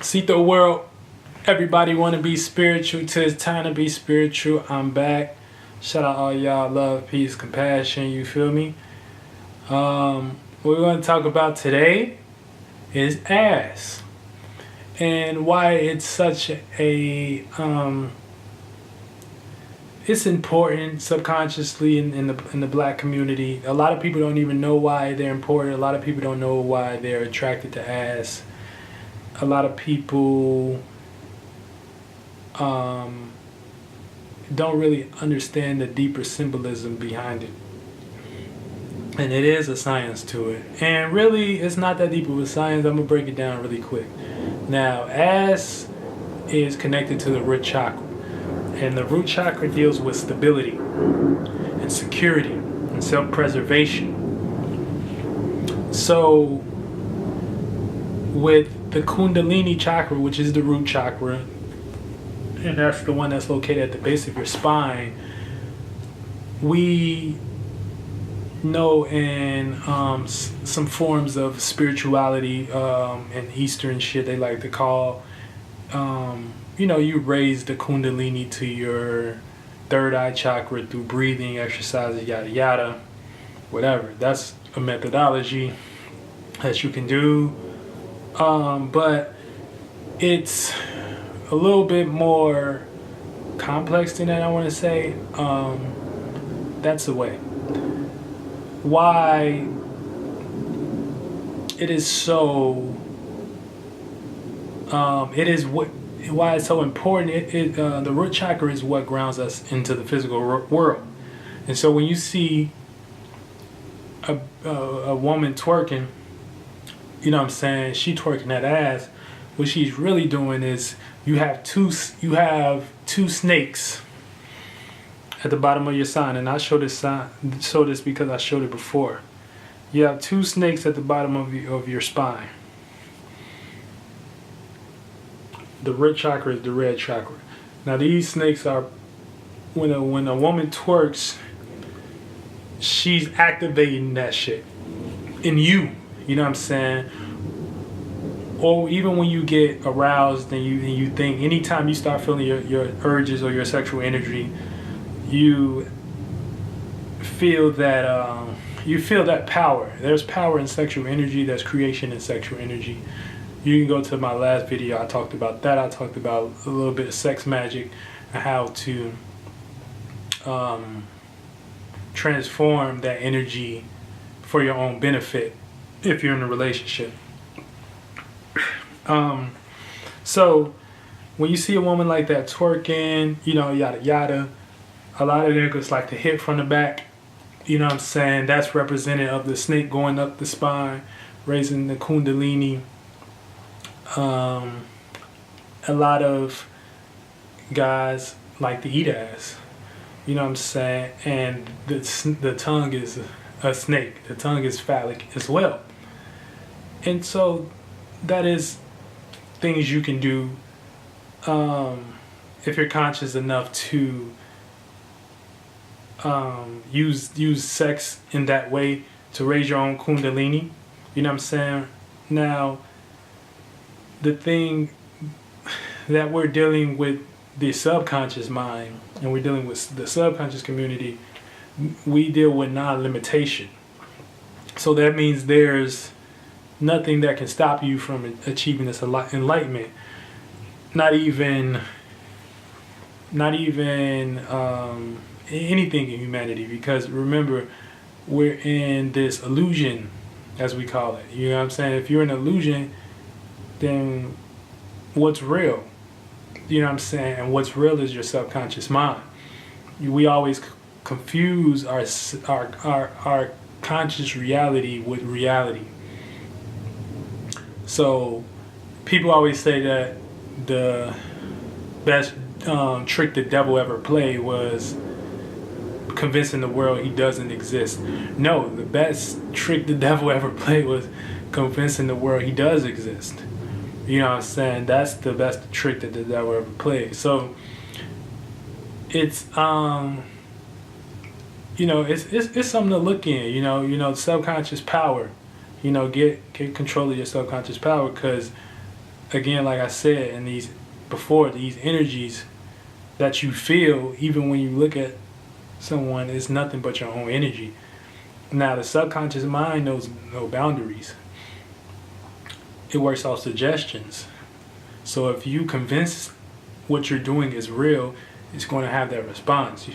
See the world. Everybody want to be spiritual till it's time to be spiritual. I'm back. Shout out all y'all. Love, peace, compassion. You feel me? What we're going to talk about today is ass. And why it's such a... it's important subconsciously in the black community. A lot of people don't even know why they're important. A lot of people don't know why they're attracted to ass. A lot of people don't really understand the deeper symbolism behind it. And it is a science to it. And really, it's not that deep of a science. I'm going to break it down really quick. Now, ass is connected to the root chakra. And the root chakra deals with stability and security and self-preservation. So, with the Kundalini chakra, which is the root chakra, and that's the one that's located at the base of your spine, we know in some forms of spirituality and Eastern shit they like to call, you raise the Kundalini to your third eye chakra through breathing, exercises, yada yada, whatever. That's a methodology that you can do. But it's a little bit more complex than that, I want to say. That's the way. Why it is so... why it's so important. The root chakra is what grounds us into the physical world. And so when you see a woman twerking, you know what I'm saying, she twerking that ass, what she's really doing is you have two snakes at the bottom of your sign. And I show this because I showed it before. You have two snakes at the bottom of your spine. The root chakra is the red chakra. Now these snakes are, when a woman twerks, she's activating that shit in you. You know what I'm saying? Or even when you get aroused and you think, anytime you start feeling your urges or your sexual energy, you feel that power. There's power in sexual energy. There's creation in sexual energy. You can go to my last video. I talked about that. I talked about a little bit of sex magic and how to transform that energy for your own benefit if you're in a relationship. So when you see a woman like that twerking, yada yada, a lot of niggas like to hit from the back. You know what I'm saying? That's representative of the snake going up the spine, raising the Kundalini. A lot of guys like to eat ass. You know what I'm saying? And the tongue is a snake. The tongue is phallic as well. And so that is things you can do if you're conscious enough to use sex in that way to raise your own Kundalini. You know what I'm saying? Now, the thing that we're dealing with, the subconscious mind, and we're dealing with the subconscious community, we deal with non-limitation. So that means there's nothing that can stop you from achieving this enlightenment. Not even anything in humanity, because remember, we're in this illusion, as we call it. You know what I'm saying? If you're in an illusion, then what's real? You know what I'm saying? And what's real is your subconscious mind. We always confuse our conscious reality with reality. So people always say that the best trick the devil ever played was convincing the world he doesn't exist. No, the best trick the devil ever played was convincing the world he does exist. You know what I'm saying? That's the best trick that the devil ever played. So it's it's something to look in. Subconscious power. Get control of your subconscious power, because again, like I said, in these energies that you feel, even when you look at someone, is nothing but your own energy. Now, the subconscious mind knows no boundaries. It works off suggestions. So if you convince what you're doing is real, it's going to have that response.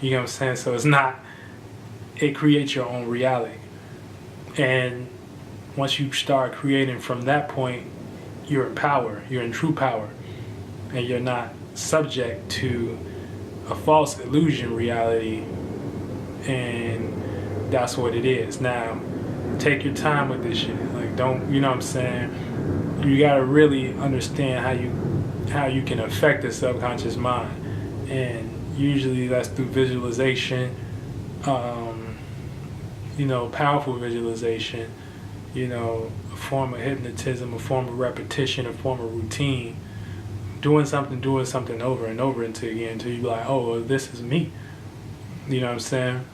You know what I'm saying? So it creates your own reality. And once you start creating from that point, you're in power. You're in true power. And you're not subject to a false illusion reality. And that's what it is. Now, take your time with this shit. Like, don't, you know what I'm saying? You gotta really understand how you can affect the subconscious mind. And usually that's through visualization, powerful visualization, a form of hypnotism, a form of repetition, a form of routine. Doing something over and over until you be like, oh, well, this is me. You know what I'm saying?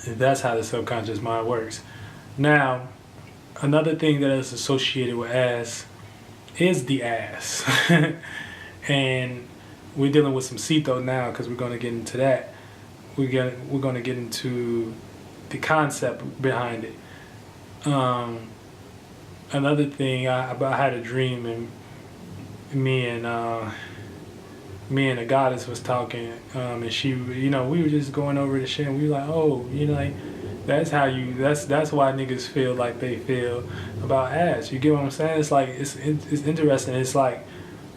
That's how the subconscious mind works. Now, another thing that is associated with ass is the ass. And we're dealing with some Cito now because we're going to get into that. We're going to get into the concept behind it. Another thing, I had a dream, and me and the goddess was talking, and she, we were just going over the shit, and we were like, oh, like, that's why niggas feel like they feel about ass. You get what I'm saying? It's like, it's interesting. It's like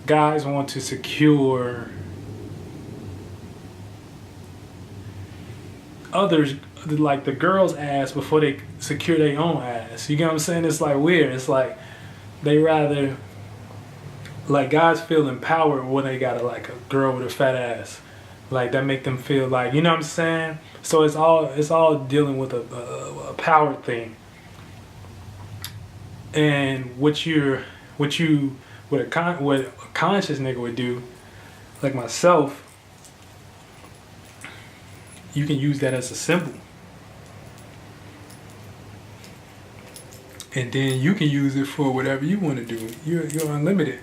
guys want to secure others, like the girl's ass, before they secure their own ass. You get what I'm saying? It's like weird. It's like they rather, like, guys feel empowered when they got a girl with a fat ass. Like, that make them feel like, you know what I'm saying? So it's all dealing with a power thing. And what a conscious nigga would do, like myself, you can use that as a symbol. And then you can use it for whatever you want to do. You're unlimited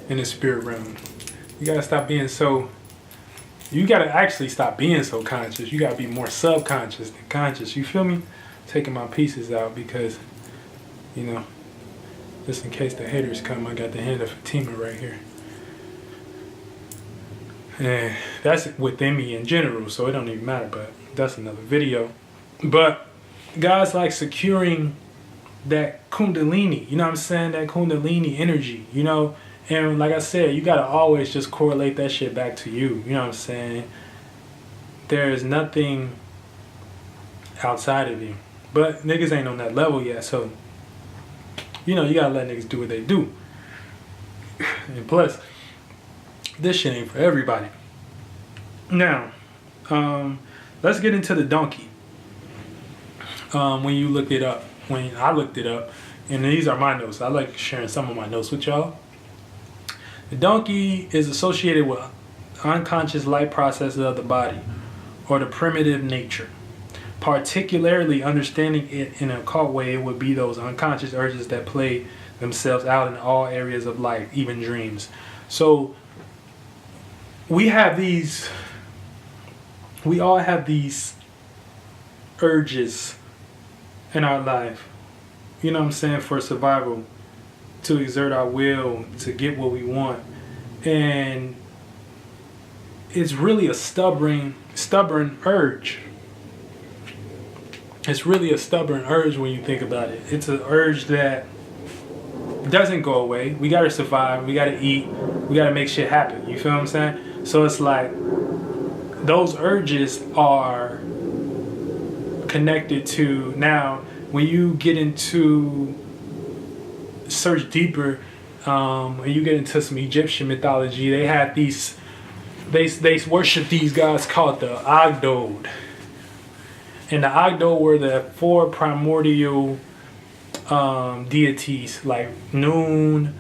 in the spirit realm. You gotta actually stop being so conscious. You gotta be more subconscious than conscious. You feel me? Taking my pieces out because, just in case the haters come, I got the hand of Fatima right here. And that's within me in general, so it don't even matter, but that's another video. But guys like securing that kundalini, you know what I'm saying? That kundalini energy, And like I said, you gotta always just correlate that shit back to you, you know what I'm saying? There's nothing outside of you. But niggas ain't on that level yet, so, you gotta let niggas do what they do. And plus, this shit ain't for everybody. Now, let's get into the donkey. When you look it up, when I looked it up, and these are my notes. I like sharing some of my notes with y'all. The donkey is associated with unconscious life processes of the body, or the primitive nature. Particularly understanding it in an occult way, it would be those unconscious urges that play themselves out in all areas of life, even dreams. So we all have these urges in our life, you know what I'm saying, for survival, to exert our will, to get what we want. And it's really a stubborn urge. It's really a stubborn urge when you think about it. It's an urge that doesn't go away. We gotta survive, we gotta eat, we gotta make shit happen. You feel what I'm saying? So it's like, those urges are connected to, now, when you get into, search deeper, when you get into some Egyptian mythology, they had these, they worship these guys called the Agdod. And the Agdod were the 4 primordial deities, like Noon,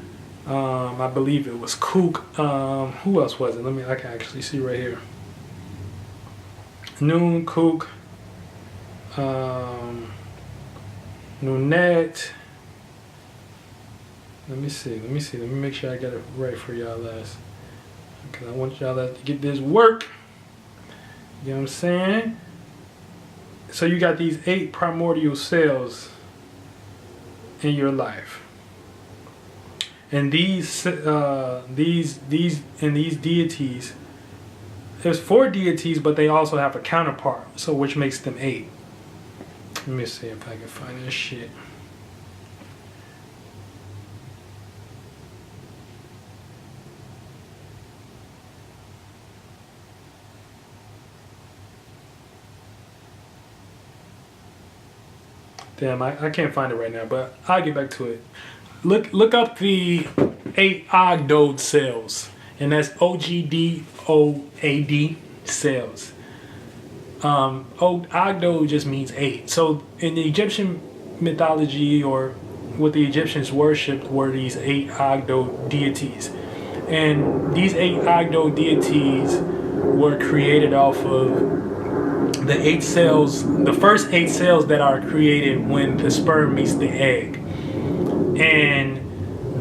I believe it was Kuk, who else was it? I can actually see right here. Noon, Kuk, Nunet, Let me see. Let me make sure I got it right for y'all last. Because I want y'all to get this work. You know what I'm saying? So you got these 8 primordial cells in your life. And these deities, there's 4 deities, but they also have a counterpart, so which makes them 8. Let me see if I can find this shit. Damn, I can't find it right now, but I'll get back to it. Look up the 8 Ogdoad cells, and that's OGDOAD cells. Ogdoad just means 8. So in the Egyptian mythology, or what the Egyptians worshipped, were these 8 Ogdoad deities. And these 8 Ogdoad deities were created off of the 8 cells, the first 8 cells that are created when the sperm meets the egg. And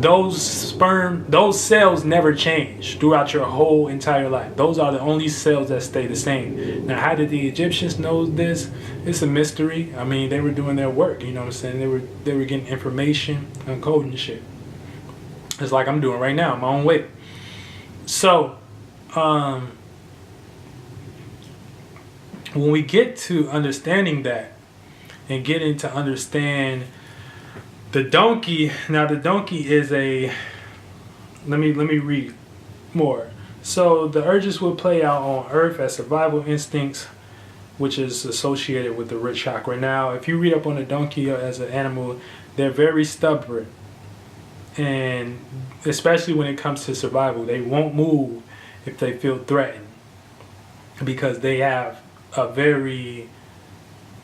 those cells never change throughout your whole entire life. Those are the only cells that stay the same. Now, how did the Egyptians know this? It's a mystery. I mean, they were doing their work, you know what I'm saying? They were getting information, uncoding shit. It's like I'm doing right now, my own way. So, when we get to understanding that and getting to understand the donkey, now the donkey is a, let me read more. So the urges will play out on earth as survival instincts, which is associated with the root chakra. Now, if you read up on the donkey as an animal, they're very stubborn. And especially when it comes to survival, they won't move if they feel threatened, because they have a very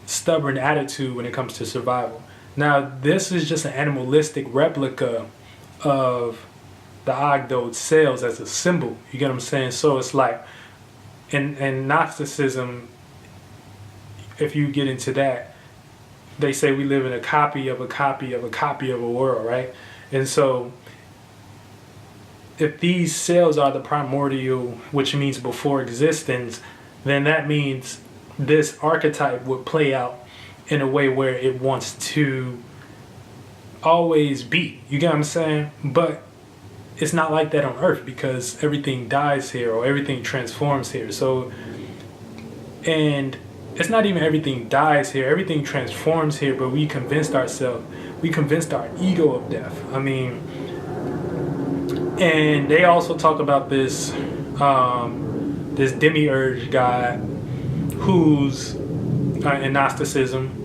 stubborn attitude when it comes to survival. Now, this is just an animalistic replica of the Ogdoad cells as a symbol. You get what I'm saying? So it's like, in Gnosticism, if you get into that, they say we live in a copy of a copy of a copy of a world, right? And so, if these cells are the primordial, which means before existence, then that means this archetype would play out in a way where it wants to always be. You get what I'm saying? But it's not like that on Earth, because everything dies here or everything transforms here. So, and it's not even everything dies here, everything transforms here, but we convinced ourselves, we convinced our ego of death. I mean, and they also talk about this this demiurge god who's in Gnosticism.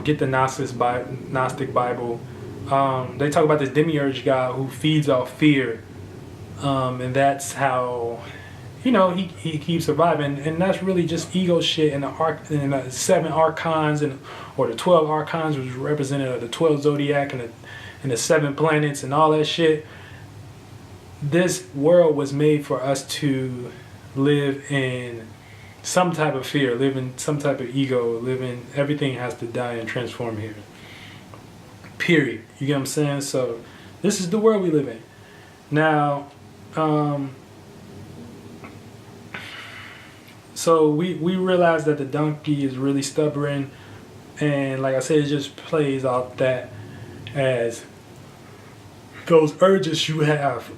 Get the Gnostic Bible. They talk about this demiurge god who feeds off fear, and that's how, you know, he keeps surviving. And that's really just ego shit. And the 7 archons or the 12 archons, which represented the 12 zodiac and the 7 planets and all that shit. This world was made for us to live in some type of fear, live in some type of ego, live in, everything has to die and transform here. Period. You get what I'm saying? So this is the world we live in. Now, so we realize that the donkey is really stubborn, and like I said, it just plays off that as those urges you have.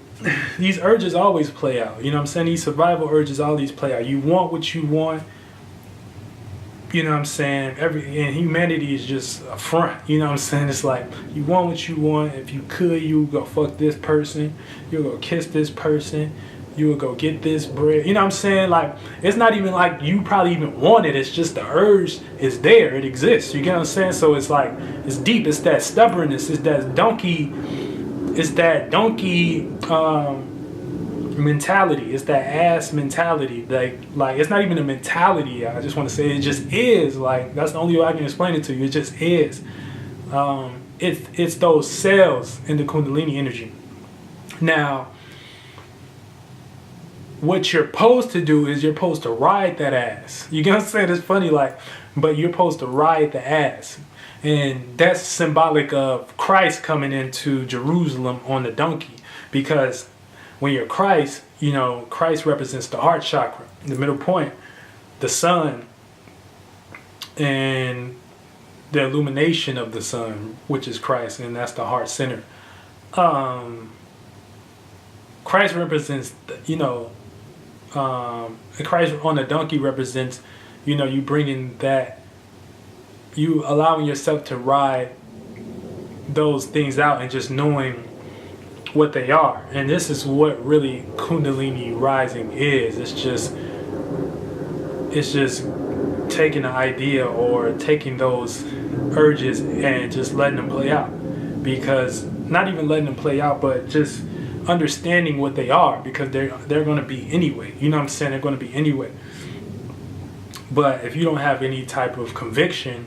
These urges always play out. You know what I'm saying? These survival urges always play out. You want what you want. You know what I'm saying? And humanity is just a front. You know what I'm saying? It's like, you want what you want. If you could, you would go fuck this person. You'll go kiss this person. You would go get this bread. You know what I'm saying? Like, it's not even like you probably even want it. It's just the urge is there. It exists. You get what I'm saying? So it's like, it's deep. It's that stubbornness. It's that donkey. It's that donkey mentality. It's that ass mentality. Like it's not even a mentality. I just want to say it just is. Like, that's the only way I can explain it to you. It just is. It's those cells in the Kundalini energy. Now, what you're supposed to do is you're supposed to ride that ass. You get what I'm saying? It's funny, like, but you're supposed to ride the ass. And that's symbolic of Christ coming into Jerusalem on the donkey. Because when you're Christ, you know, Christ represents the heart chakra, the middle point, the sun, and the illumination of the sun, which is Christ, and that's the heart center. Christ represents, you know, Christ on the donkey represents, you know, you bringing that, you allowing yourself to ride those things out and just knowing what they are. And this is what really Kundalini rising is. It's just taking the idea or taking those urges and just letting them play out. Because not even letting them play out, but just understanding what they are, because they're going to be anyway. You know what I'm saying? They're going to be anyway. But if you don't have any type of conviction,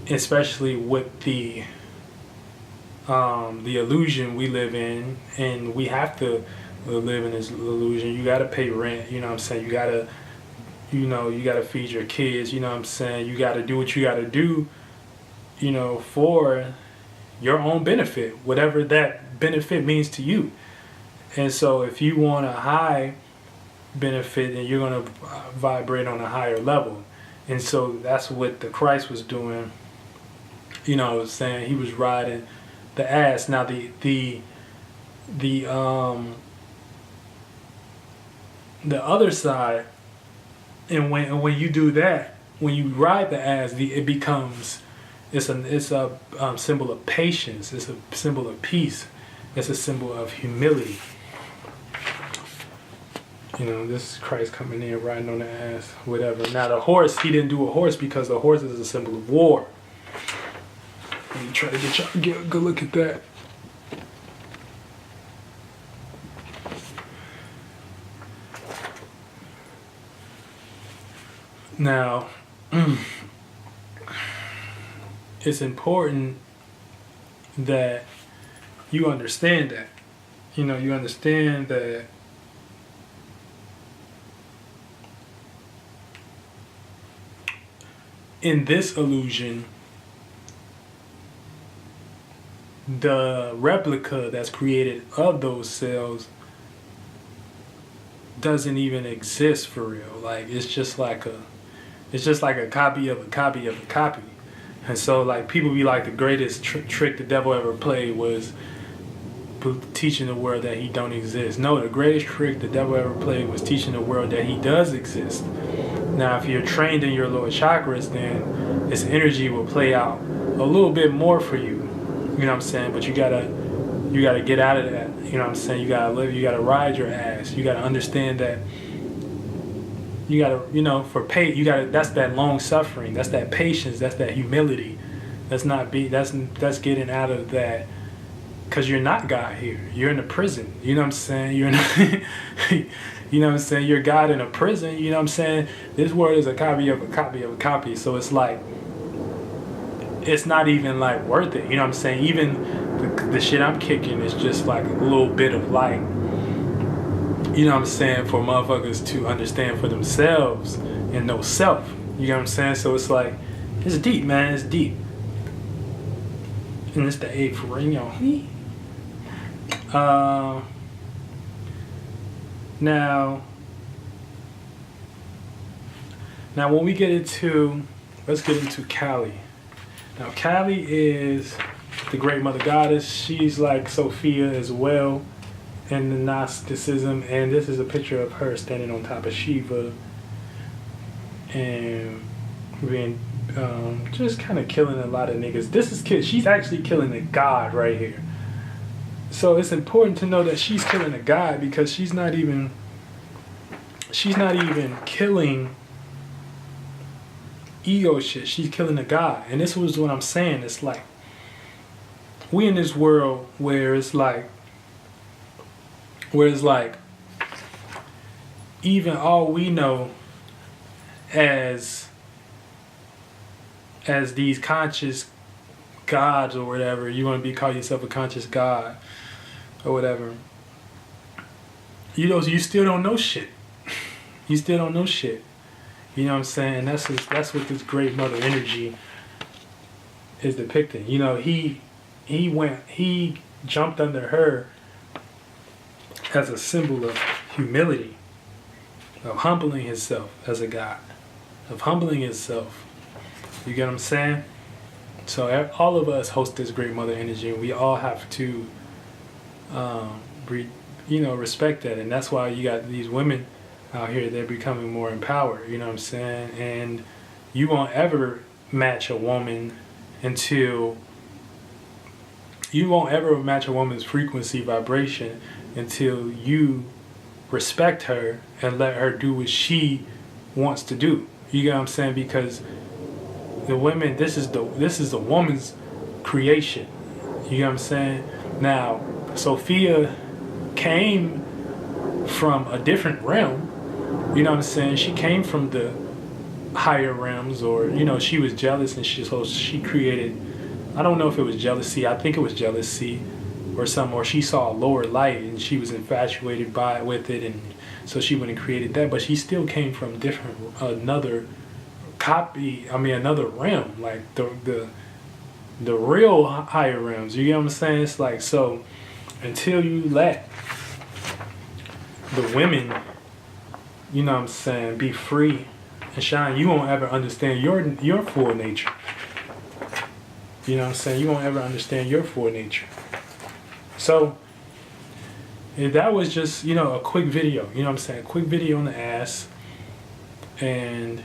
especially with the illusion we live in, and we have to live in this illusion. You got to pay rent. You know what I'm saying? You got to, you know, you got to feed your kids. You know what I'm saying? You got to do what you got to do, you know, for your own benefit, whatever that benefit means to you. And so if you want a high benefit, then you're going to vibrate on a higher level. And so that's what the Christ was doing. You know, I was saying he was riding the ass. Now the other side, and when you do that, when you ride the ass, it becomes, it's a symbol of patience. It's a symbol of peace. It's a symbol of humility. You know, this is Christ coming in, riding on the ass, whatever. Now the horse, he didn't do a horse because the horse is a symbol of war. Let me try to get y'all to get a good look at that. Now, it's important that you understand that. You know, you understand that in this illusion, the replica that's created of those cells doesn't even exist for real. Like, it's just like a copy of a copy of a copy. And so, like, people be like, the greatest trick the devil ever played was teaching the world that he don't exist. No, the greatest trick the devil ever played was teaching the world that he does exist. Now, if you're trained in your lower chakras, then this energy will play out a little bit more for you. You know what I'm saying? But you gotta get out of that. You know what I'm saying? You gotta live. You gotta ride your ass. You gotta understand that. You gotta, you know, that's that long suffering. That's that patience. That's that humility. That's getting out of that. Because you're not God here. You're in a prison. You know what I'm saying? You're in you know what I'm saying? You're God in a prison. You know what I'm saying? This world is a copy of a copy of a copy. So it's like, it's not even like worth it. You know what I'm saying? Even the shit I'm kicking is just like a little bit of light. You know what I'm saying? For motherfuckers to understand for themselves and know self. You know what I'm saying? So it's like, it's deep, man. It's deep. And it's the 8th ring, yo. Now when we get into, let's get into Kali. Now Kali is the great mother goddess. She's like Sophia as well in the Gnosticism, and this is a picture of her standing on top of Shiva and being just kind of killing a lot of niggas. She's actually killing a god right here. So it's important to know that she's killing a god, because she's not even killing ego shit. She's killing a god. And this was what I'm saying. It's like, we in this world where it's like even all we know as these conscious gods or whatever, you want to call yourself a conscious god or whatever, you still don't know shit. You still don't know shit. You know what I'm saying? That's what this great mother energy is depicting. You know, he jumped under her as a symbol of humility, of humbling himself as a god, of humbling himself. You get what I'm saying? So all of us host this great mother energy, and we all have to, respect that. And that's why you got these women out here, they're becoming more empowered, you know what I'm saying? And you won't ever match a woman woman's frequency vibration until you respect her and let her do what she wants to do. You get what I'm saying? Because the women, this is the woman's creation. You get what I'm saying? Now, Sophia came from a different realm. You know what I'm saying? She came from the higher realms, or she was jealous, and she created. I don't know if it was jealousy. I think it was jealousy, or something. Or she saw a lower light, and she was infatuated with it, and so she went and created that. But she still came from another realm, like the real higher realms. You get what I'm saying? It's like, so until you let the women, you know what I'm saying, be free and shine, you won't ever understand your full nature. You know what I'm saying? You won't ever understand your full nature. So that was just, a quick video. You know what I'm saying? A quick video on the ass. And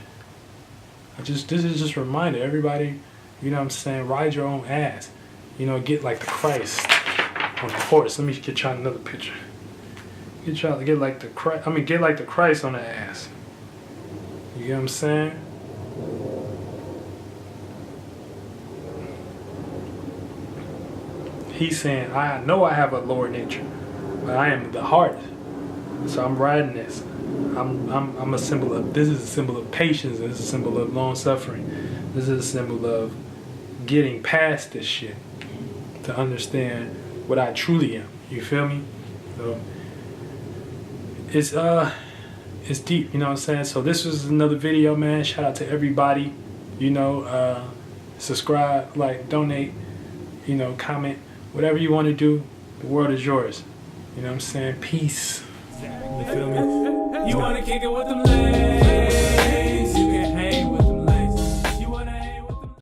this is just a reminder, everybody, you know what I'm saying, ride your own ass. Get like the Christ on the horse. Let me get y'all another picture. Get like the Christ on the ass. You get what I'm saying? He's saying, I know I have a lower nature, but I am the heart. So I'm riding this. I'm a symbol of, this is a symbol of patience, and this is a symbol of long suffering. This is a symbol of getting past this shit to understand what I truly am. You feel me? So it's deep, you know what I'm saying? So this was another video, man. Shout out to everybody. Subscribe, like, donate, comment, whatever you want to do. The world is yours. You know what I'm saying? Peace. You feel me? You wanna kick it with them legs?